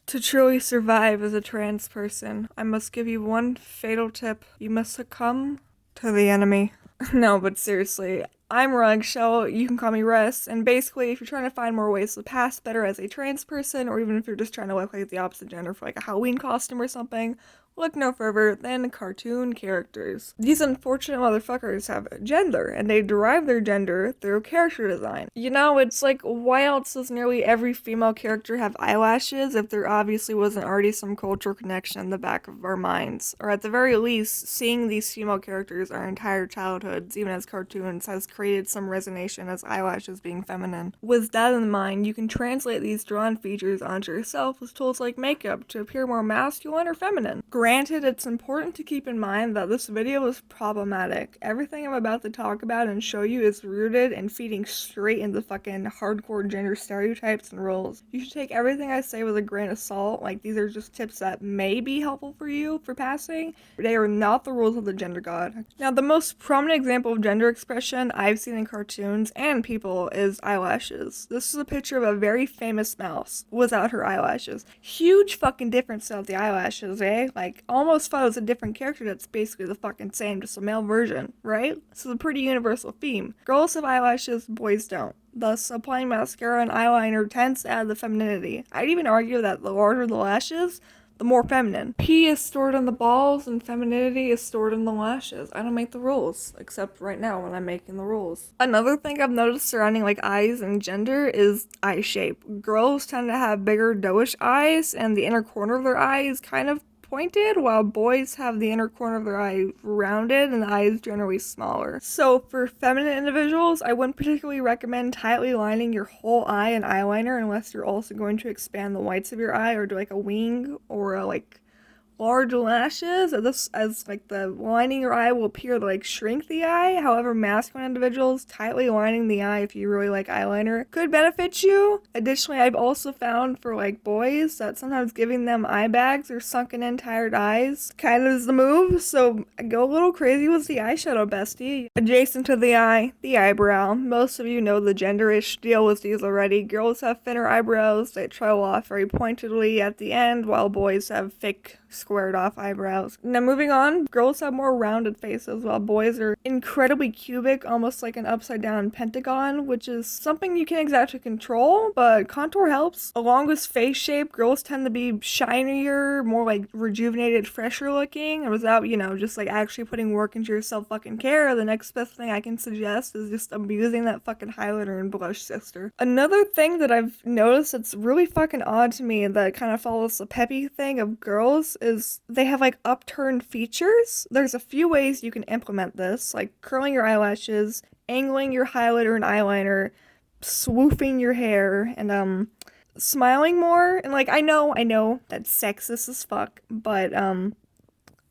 To truly survive as a trans person, I must give you one fatal tip. You must succumb to the enemy. No, but seriously, I'm Eggshell, you can call me Russ, and basically if you're trying to find more ways to pass better as a trans person, or even if you're just trying to look like the opposite gender for like a Halloween costume or something, look no further than cartoon characters. These unfortunate motherfuckers have gender, and they derive their gender through character design. You know, it's like, why else does nearly every female character have eyelashes if there obviously wasn't already some cultural connection in the back of our minds? Or at the very least, seeing these female characters our entire childhoods, even as cartoons, has created some resonance as eyelashes being feminine. With that in mind, you can translate these drawn features onto yourself with tools like makeup to appear more masculine or feminine. Granted, it's important to keep in mind that this video is problematic. Everything I'm about to talk about and show you is rooted in feeding straight into fucking hardcore gender stereotypes and roles. You should take everything I say with a grain of salt, like these are just tips that may be helpful for you for passing. They are not the rules of the gender god. Now, the most prominent example of gender expression I've seen in cartoons and people is eyelashes. This is a picture of a very famous mouse without her eyelashes. Huge fucking difference without the eyelashes, eh? Like, almost thought it was a different character that's basically the fucking same, just a male version, right? This is a pretty universal theme. Girls have eyelashes, boys don't. Thus, applying mascara and eyeliner tends to add the femininity. I'd even argue that the larger the lashes, the more feminine. P is stored in the balls and femininity is stored in the lashes. I don't make the rules, except right now when I'm making the rules. Another thing I've noticed surrounding like eyes and gender is eye shape. Girls tend to have bigger doe-ish eyes and the inner corner of their eye is kind of pointed, while boys have the inner corner of their eye rounded and the eye is generally smaller. So for feminine individuals, I wouldn't particularly recommend tightly lining your whole eye in eyeliner unless you're also going to expand the whites of your eye or do like a wing or a like large lashes, as like the lining your eye will appear to like shrink the eye. However, masculine individuals tightly lining the eye if you really like eyeliner could benefit you. Additionally, I've also found for like boys that sometimes giving them eye bags or sunken in tired eyes kind of is the move, so go a little crazy with the eyeshadow, bestie. Adjacent to the eye, the eyebrow. Most of you know the gender-ish deal with these already. Girls have thinner eyebrows, they trail off very pointedly at the end, while boys have thick squared off eyebrows. Now moving on, girls have more rounded faces while boys are incredibly cubic, almost like an upside down pentagon, which is something you can't exactly control, but contour helps. Along with face shape, girls tend to be shinier, more like rejuvenated, fresher looking, and without, you know, just like actually putting work into your self fucking care, the next best thing I can suggest is just abusing that fucking highlighter and blush, sister. Another thing that I've noticed that's really fucking odd to me that kind of follows the peppy thing of girls is they have like upturned features. There's a few ways you can implement this, like curling your eyelashes, angling your highlighter and eyeliner, swooping your hair, and smiling more. And like I know that's sexist as fuck, but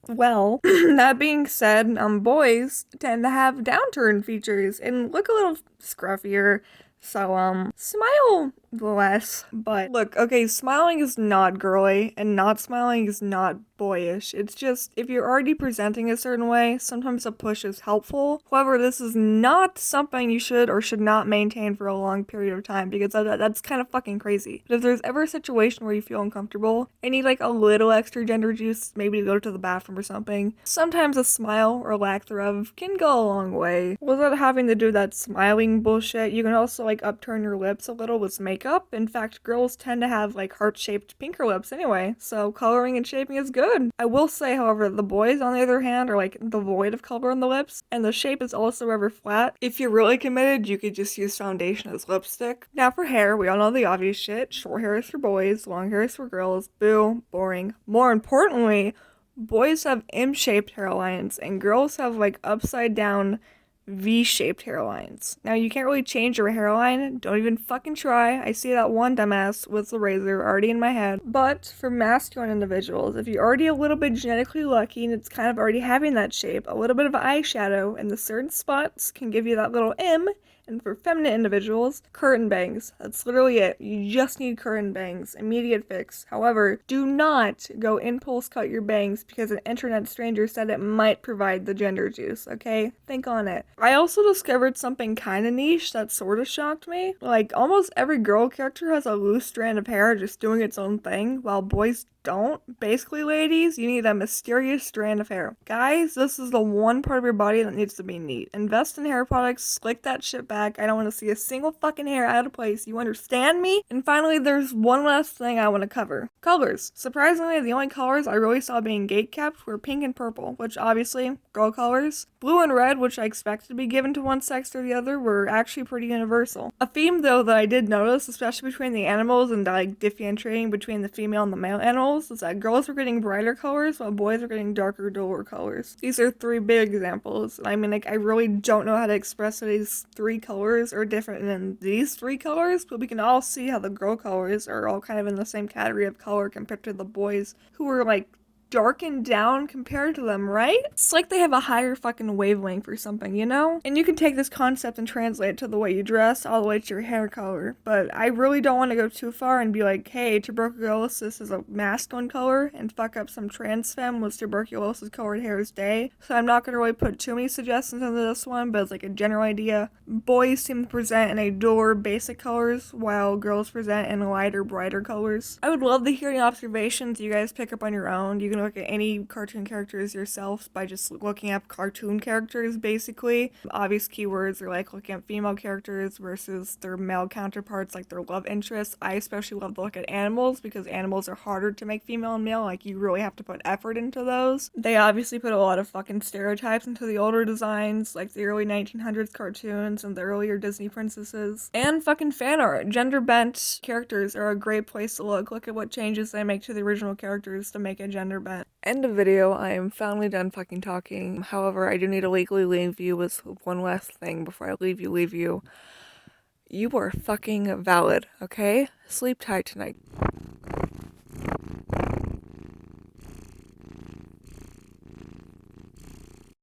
well, that being said, boys tend to have downturned features and look a little scruffier. So, smile less. But look, okay, smiling is not girly, and not smiling is not boyish. It's just, if you're already presenting a certain way, sometimes a push is helpful. However, this is not something you should or should not maintain for a long period of time, because that's kind of fucking crazy. But if there's ever a situation where you feel uncomfortable and need like a little extra gender juice, maybe to go to the bathroom or something, sometimes a smile or lack thereof can go a long way. Without having to do that smiling bullshit, you can also like upturn your lips a little with makeup. In fact, girls tend to have like heart-shaped pinker lips anyway, so coloring and shaping is good. I will say, however, the boys on the other hand are like devoid of color on the lips, and the shape is also rather flat. If you're really committed, you could just use foundation as lipstick. Now for hair, we all know the obvious shit. Short hair is for boys, long hair is for girls. Boo, boring. More importantly, boys have M-shaped hairlines, and girls have like upside down V-shaped hairlines. Now, you can't really change your hairline. Don't even fucking try. I see that one dumbass with the razor already in my head. But for masculine individuals, if you're already a little bit genetically lucky and it's kind of already having that shape, a little bit of eyeshadow in the certain spots can give you that little M And for feminine individuals, curtain bangs. That's literally it. You just need curtain bangs. Immediate fix. However, do not go impulse cut your bangs because an internet stranger said it might provide the gender juice, okay? Think on it. I also discovered something kind of niche that sort of shocked me. Like, almost every girl character has a loose strand of hair just doing its own thing, while boys don't. Basically, ladies, you need a mysterious strand of hair. Guys, this is the one part of your body that needs to be neat. Invest in hair products, slick that shit back. I don't want to see a single fucking hair out of place. You understand me? And finally, there's one last thing I want to cover. Colors. Surprisingly, the only colors I really saw being gatekept were pink and purple, which obviously, girl colors. Blue and red, which I expected to be given to one sex or the other, were actually pretty universal. A theme, though, that I did notice, especially between the animals and like differentiating between the female and the male animals, is that girls were getting brighter colors while boys were getting darker, duller colors. These are 3 big examples. I mean, like, I really don't know how to express that these 3 colors are different than these 3 colors, but we can all see how the girl colors are all kind of in the same category of color compared to the boys who were like darkened down compared to them, right? It's like they have a higher fucking wavelength or something, you know? And you can take this concept and translate it to the way you dress, all the way to your hair color. But I really don't want to go too far and be like, hey, tuberculosis is a masculine color, and fuck up some transfem with tuberculosis colored hairs day. So I'm not going to really put too many suggestions into this one, but it's like a general idea. Boys seem to present in a duller, basic colors, while girls present in lighter, brighter colors. I would love to hear any observations you guys pick up on your own. You can look at any cartoon characters yourself by just looking up cartoon characters, basically. Obvious keywords are like looking at female characters versus their male counterparts, like their love interests. I especially love to look at animals because animals are harder to make female and male. Like, you really have to put effort into those. They obviously put a lot of fucking stereotypes into the older designs, like the early 1900s cartoons and the earlier Disney princesses. And fucking fan art. Gender bent characters are a great place to look. Look at what changes they make to the original characters to make it gender bent. End of video. I am finally done fucking talking. However, I do need to legally leave you with one last thing before I leave you. You are fucking valid, okay? Sleep tight tonight.